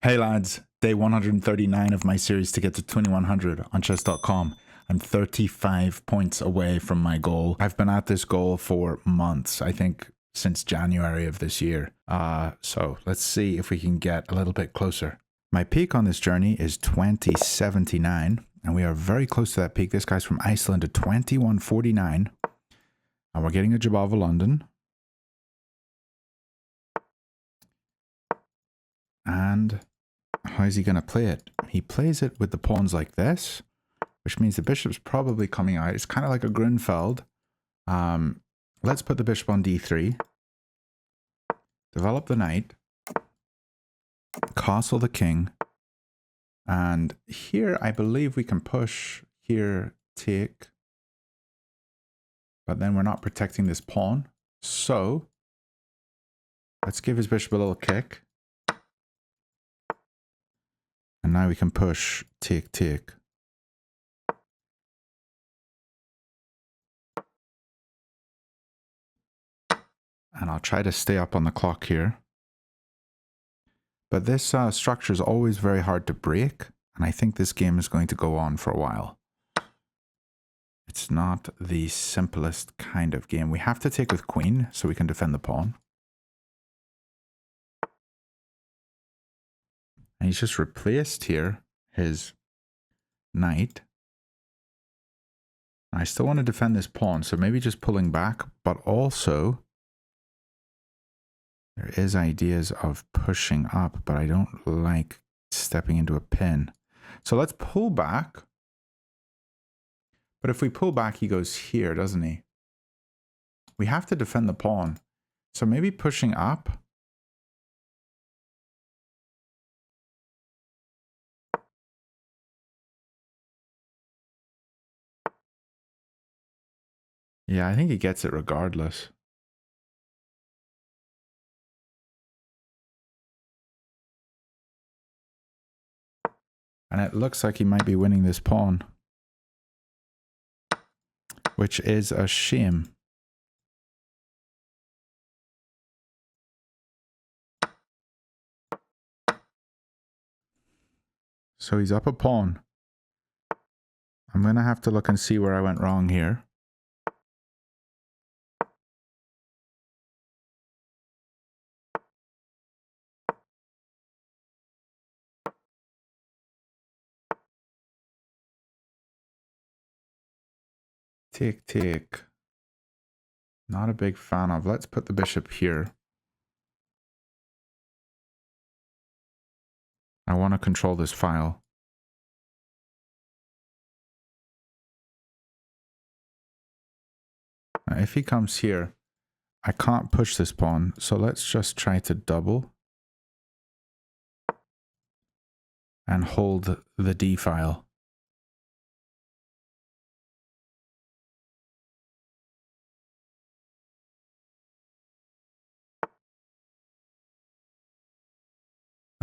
Hey lads, day 139 of my series to get to 2100 on chess.com. I'm 35 points away from my goal. I've been at this goal for months, I think since January of this year. So let's see if we can get a little bit closer. My peak on this journey is 2079, and we are very close to that peak. This guy's from Iceland at 2149, and we're getting a Jobava London. And how is he going to play it? He plays it with the pawns like this, which means the bishop's probably coming out. It's kind of like a Grunfeld. Let's put the bishop on d3. Develop the knight. Castle the king. And here, I believe we can push. Here, take. But then we're not protecting this pawn. So, let's give his bishop a little kick. And now we can push, take, take. And I'll try to stay up on the clock here. But this structure is always very hard to break. And I think this game is going to go on for a while. It's not the simplest kind of game. We have to take with queen so we can defend the pawn. And he's just replaced here his knight. I still want to defend this pawn, so maybe just pulling back, but also there is ideas of pushing up, but I don't like stepping into a pin. So let's pull back. But if we pull back, he goes here, doesn't he? We have to defend the pawn. So maybe pushing up. Yeah, I think he gets it regardless. And it looks like he might be winning this pawn, which is a shame. So he's up a pawn. I'm going to have to look and see where I went wrong here. Take, take. Not a big fan of. Let's put the bishop here. I want to control this file. Now, if he comes here, I can't push this pawn. So let's just try to double and hold the D file.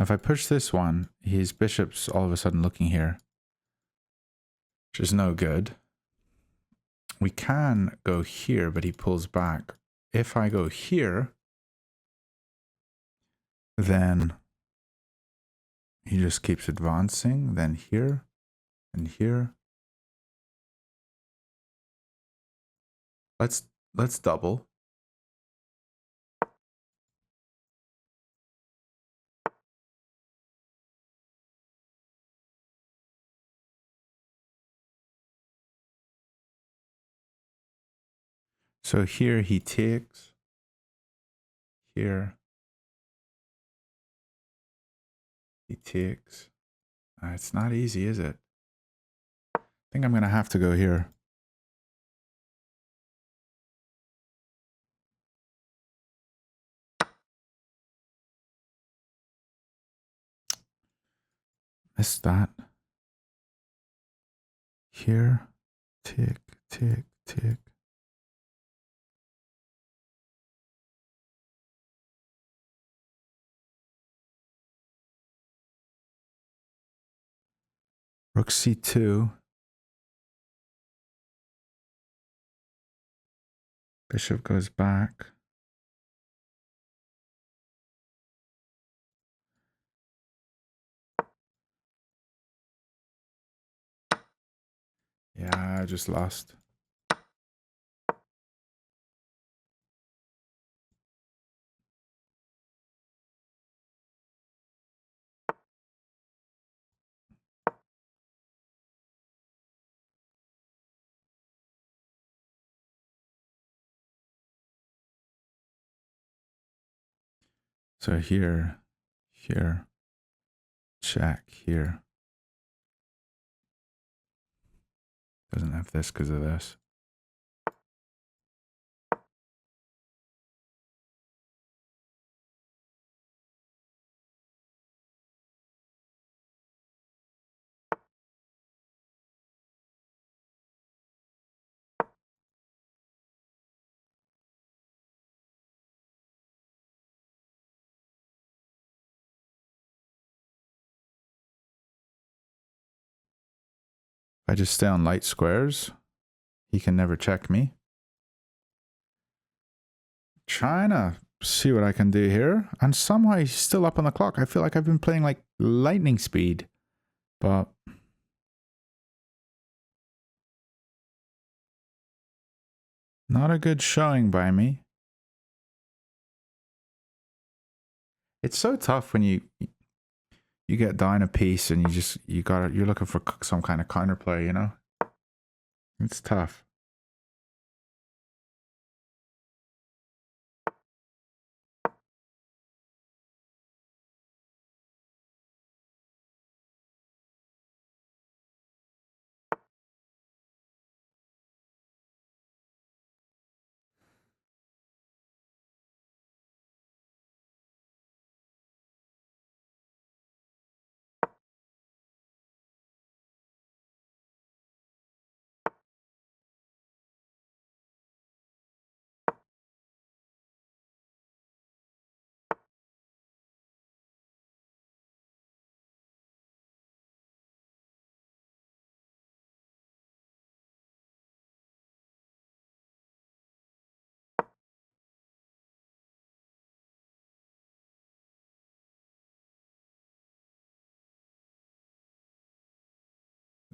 If I push this one, his bishop's all of a sudden looking here, which is no good. We can go here, but he pulls back. If I go here, then he just keeps advancing, then here and here. Let's double. So here he takes, here he takes. It's not easy, is it? I think I'm going to have to go here. Missed that. Here, tick, tick, tick. Rook c2. Bishop goes back. just lost. So here, check, here. Doesn't have this because of this. If I just stay on light squares, he can never check me. Trying to see what I can do here. And somehow he's still up on the clock. I feel like I've been playing like lightning speed. But not a good showing by me. It's so tough when you get down a piece and you're looking for some kind of counterplay, you know? It's tough.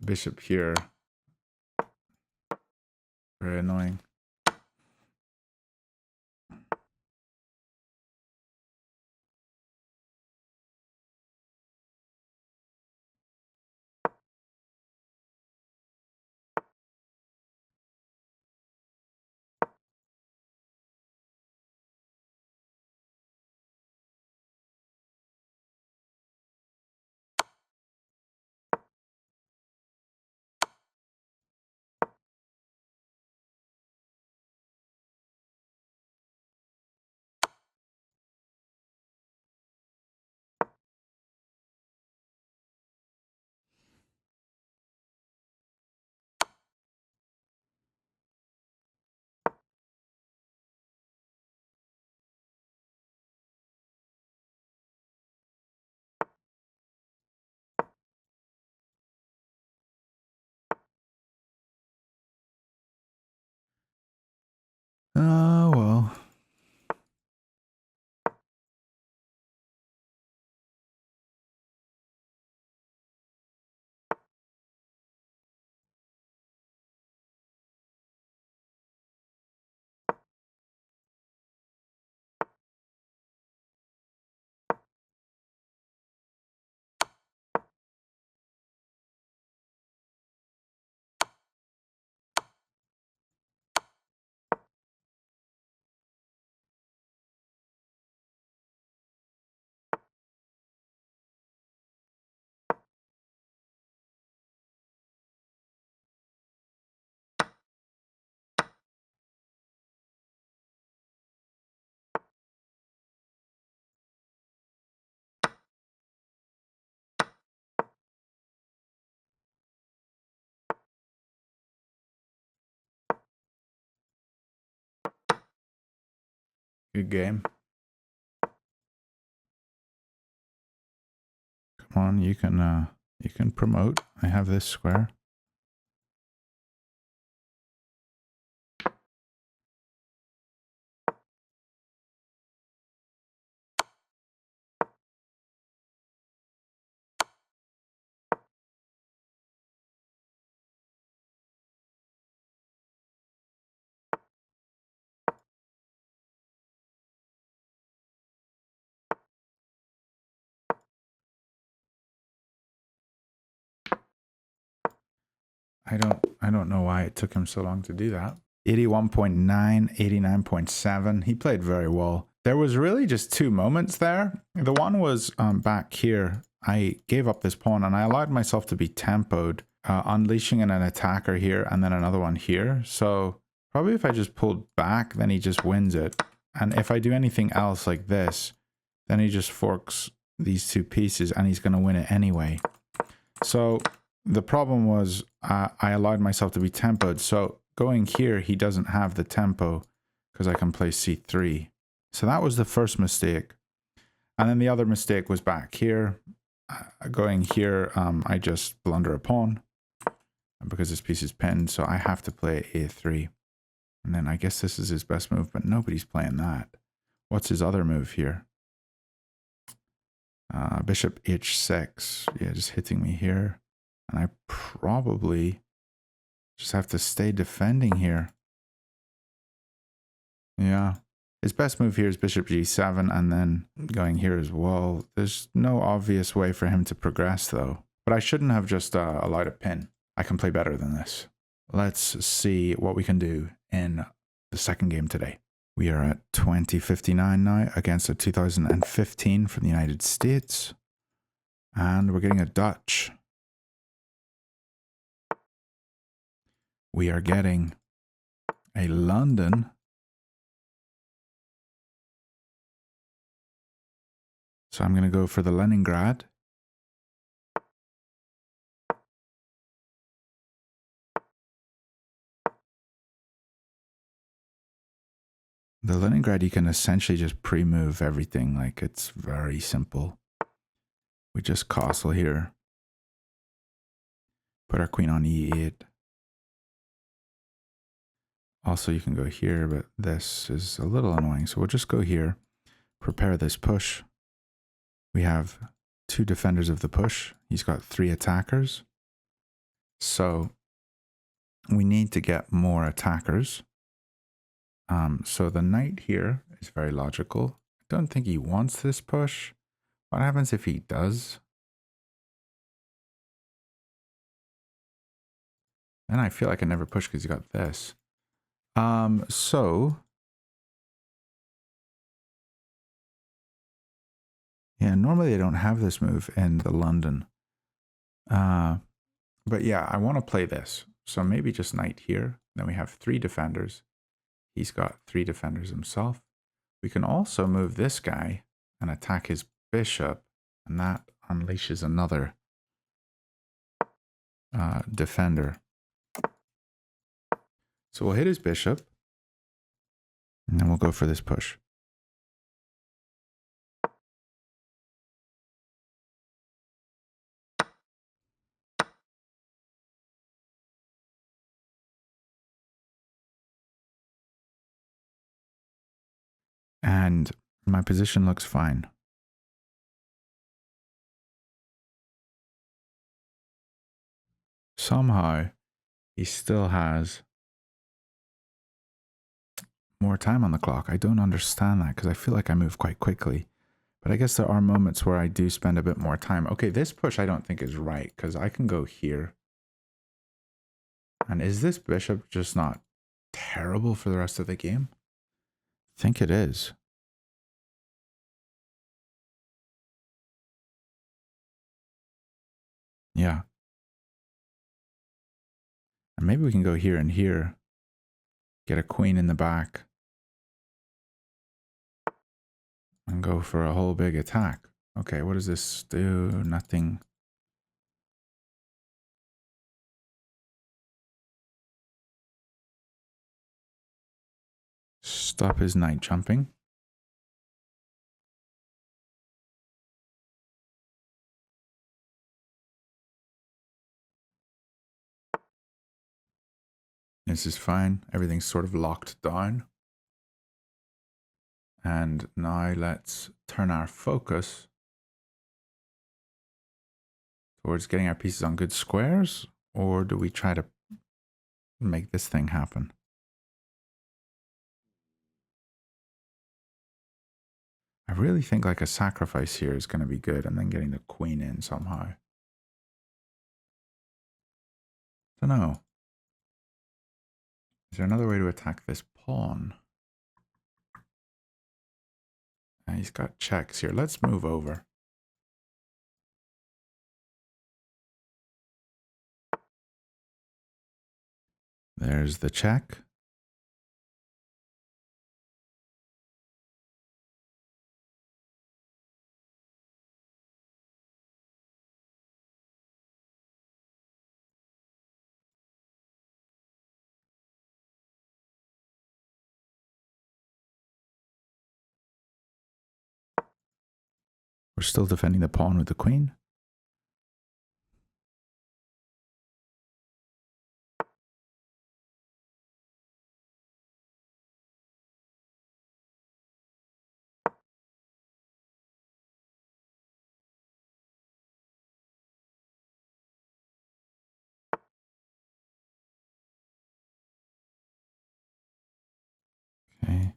Bishop here. Very annoying. Oh, well. Good game. Come on, you can promote. I have this square. I don't know why it took him so long to do that. 81.9, 89.7. He played very well. There was really just two moments there. The one was back here. I gave up this pawn and I allowed myself to be tempoed, unleashing an attacker here and then another one here. So probably if I just pulled back, then he just wins it. And if I do anything else like this, then he just forks these two pieces and he's going to win it anyway. So the problem was I allowed myself to be tempoed. So going here, he doesn't have the tempo because I can play c3. So that was the first mistake. And then the other mistake was back here. Going here, I just blunder a pawn because this piece is pinned. So I have to play a3. And then I guess this is his best move, but nobody's playing that. What's his other move here? Bishop h6. Yeah, just hitting me here. And I probably just have to stay defending here. Yeah. His best move here is bishop g7 and then going here as well. There's no obvious way for him to progress though. But I shouldn't have just allowed a pin. I can play better than this. Let's see what we can do in the second game today. We are at 2059 now against a 2015 from the United States. And we're getting a Dutch. We are getting a London. So I'm going to go for the Leningrad. The Leningrad, you can essentially just pre-move everything. Like, it's very simple. We just castle here. Put our queen on e8. Also, you can go here, but this is a little annoying. So we'll just go here, prepare this push. We have two defenders of the push. He's got three attackers. So we need to get more attackers. So the knight here is very logical. I don't think he wants this push. What happens if he does? Then I feel like I never push because he got this. Yeah, normally I don't have this move in the London. But yeah, I want to play this. So maybe just knight here. Then we have three defenders. He's got three defenders himself. We can also move this guy and attack his bishop. And that unleashes another defender. So we'll hit his bishop. And then we'll go for this push. And my position looks fine. Somehow, he still has more time on the clock. I don't understand that because I feel like I move quite quickly. But I guess there are moments where I do spend a bit more time. Okay, this push I don't think is right because I can go here. And is this bishop just not terrible for the rest of the game? I think it is. Yeah. And maybe we can go here and here. Get a queen in the back. And go for a whole big attack. Okay, what does this do? Nothing. Stop his knight jumping. This is fine. Everything's sort of locked down. And now let's turn our focus towards getting our pieces on good squares, or do we try to make this thing happen? I really think like a sacrifice here is going to be good, and then getting the queen in somehow. Don't know. Is there another way to attack this pawn? He's got checks here. Let's move over. There's the check. We're still defending the pawn with the queen. Okay.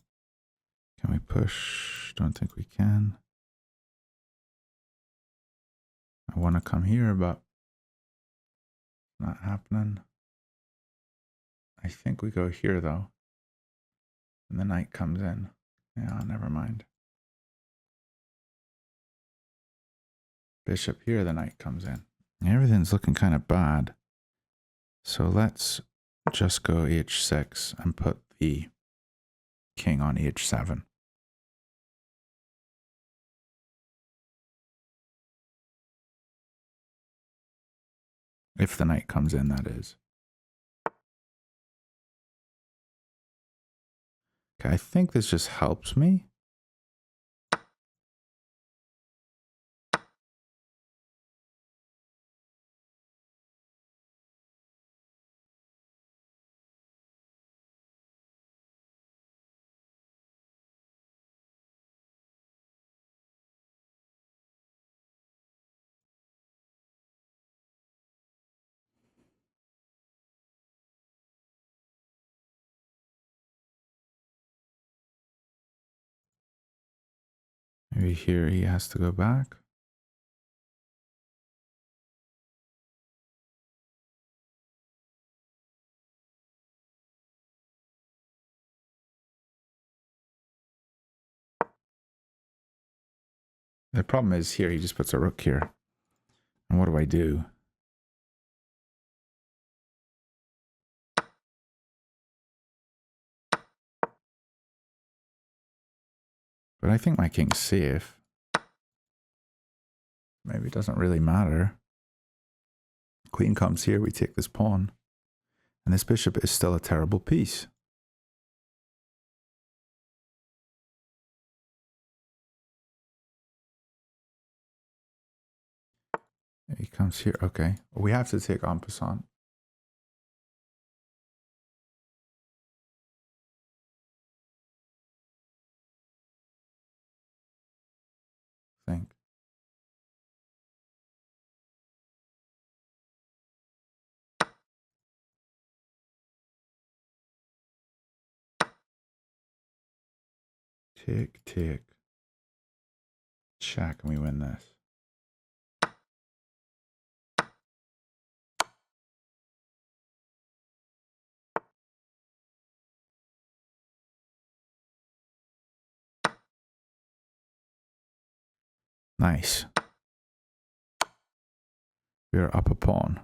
Can we push? Don't think we can. I want to come here, but not happening. I think we go here, though. And the knight comes in. Yeah, never mind. Bishop here, the knight comes in. Everything's looking kind of bad. So let's just go h6 and put the king on h7. If the knight comes in, that is. Okay, I think this just helps me. Maybe here he has to go back. The problem is here, he just puts a rook here. And what do I do? But I think my king's safe. Maybe it doesn't really matter. Queen comes here, we take this pawn. And this bishop is still a terrible piece. He comes here. Okay. We have to take en passant. I think. Tick, tick. Check, and we win this. Nice. We are up a pawn.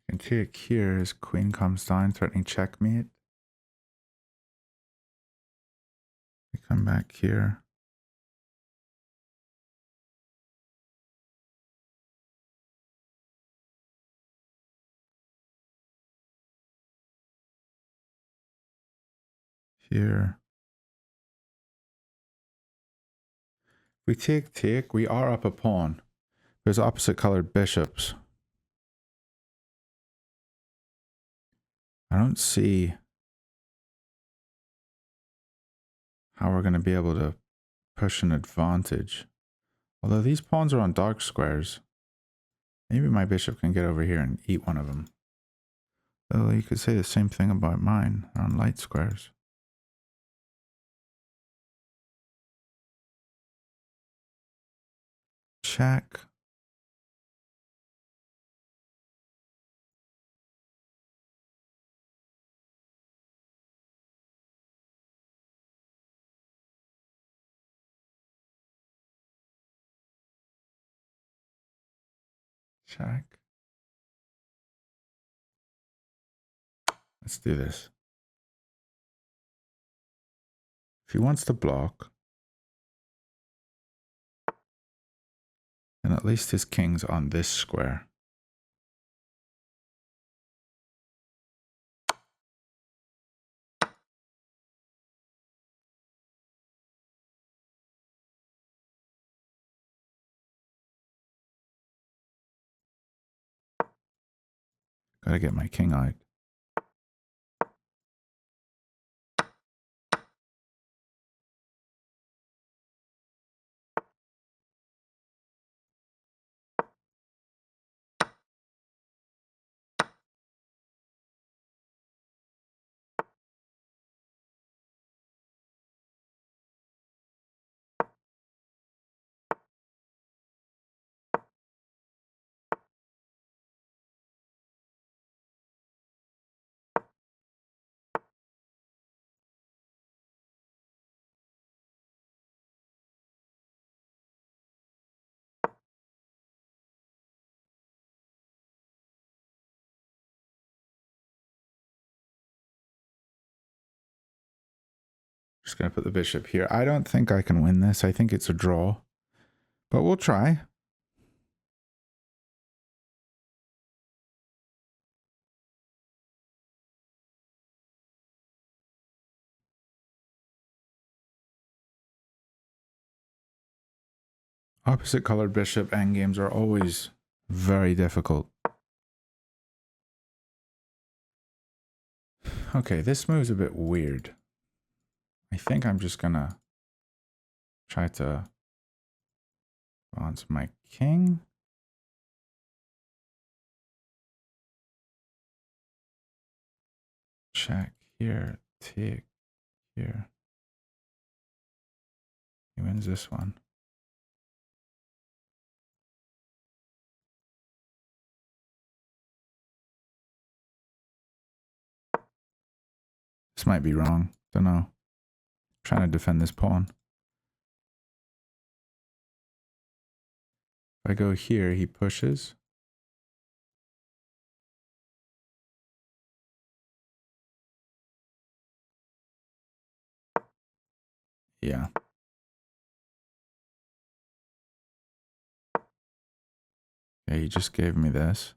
You can take here as queen comes down, threatening checkmate. We come back here. Here. We take, we are up a pawn. There's opposite colored bishops. I don't see how we're going to be able to push an advantage. Although these pawns are on dark squares. Maybe my bishop can get over here and eat one of them. Oh, you could say the same thing about mine on light squares. Check. Check. Let's do this. If he wants to block, then at least his king's on this square. Gotta get my king out. Just gonna put the bishop here. I don't think I can win this. I think it's a draw, but we'll try. Opposite colored bishop endgames are always very difficult. Okay, this move's a bit weird. I think I'm just gonna try to advance my king. Check here, take here. He wins this one. This might be wrong. Don't know. Trying to defend this pawn. If I go here, he pushes. Yeah. Yeah, he just gave me this,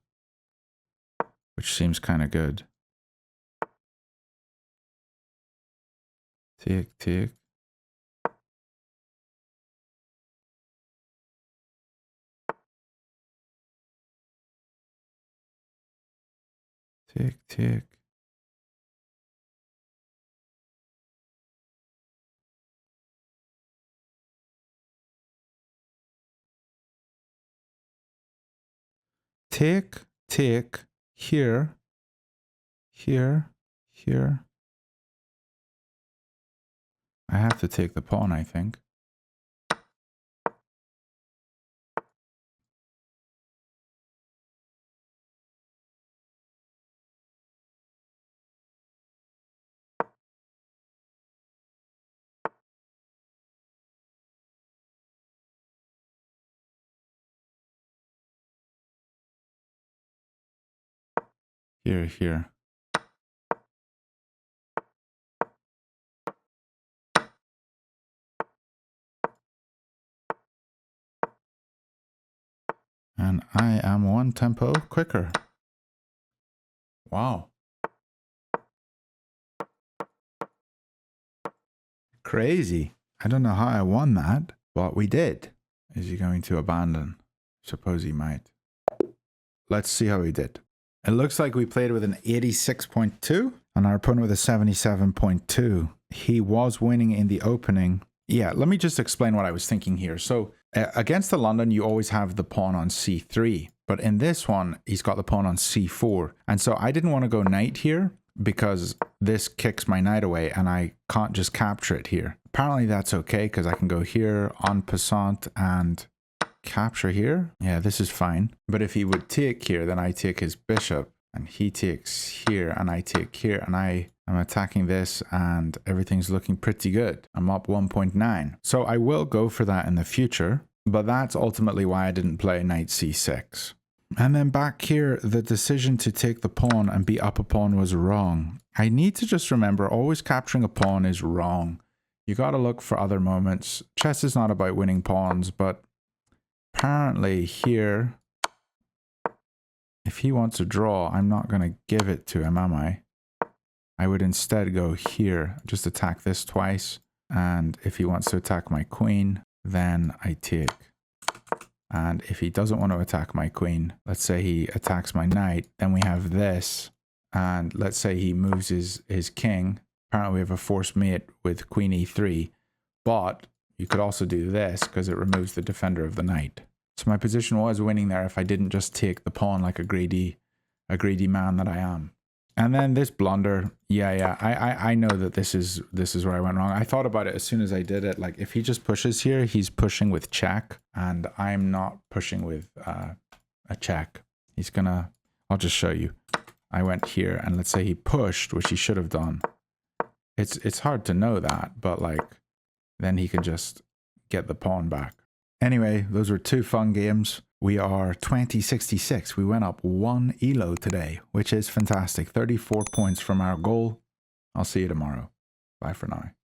which seems kind of good. Take, take. Take, take. Take, take, here, here, here. I have to take the pawn, I think. Here, here. And I am one tempo quicker. Wow. Crazy. I don't know how I won that, but we did. Is he going to abandon? Suppose he might. Let's see how he did. It looks like we played with an 86.2 and our opponent with a 77.2. He was winning in the opening. Yeah, let me just explain what I was thinking here. So Against the London, you always have the pawn on c3. But in this one, he's got the pawn on c4. And so I didn't want to go knight here because this kicks my knight away and I can't just capture it here. Apparently that's okay because I can go here en passant and capture here. Yeah, this is fine. But if he would take here, then I take his bishop and he takes here and I take here and I'm attacking this and everything's looking pretty good. I'm up 1.9. So I will go for that in the future, but that's ultimately why I didn't play knight c6. And then back here, the decision to take the pawn and be up a pawn was wrong. I need to just remember, always capturing a pawn is wrong. You got to look for other moments. Chess is not about winning pawns, but apparently here, if he wants a draw, I'm not going to give it to him, am I? I would instead go here, just attack this twice. And if he wants to attack my queen, then I take. And if he doesn't want to attack my queen, let's say he attacks my knight, then we have this. And let's say he moves his king. Apparently we have a forced mate with queen e3. But you could also do this because it removes the defender of the knight. So my position was winning there if I didn't just take the pawn like a greedy man that I am. And then this blunder, yeah, I know that this is where I went wrong. I thought about it as soon as I did it. Like if he just pushes here, he's pushing with check, and I'm not pushing with a check. He's gonna. I'll just show you. I went here, and let's say he pushed, which he should have done. It's hard to know that, but like then he can just get the pawn back. Anyway, those were two fun games. We are 2066. We went up 1 elo today, which is fantastic. 34 points from our goal. I'll see you tomorrow. Bye for now.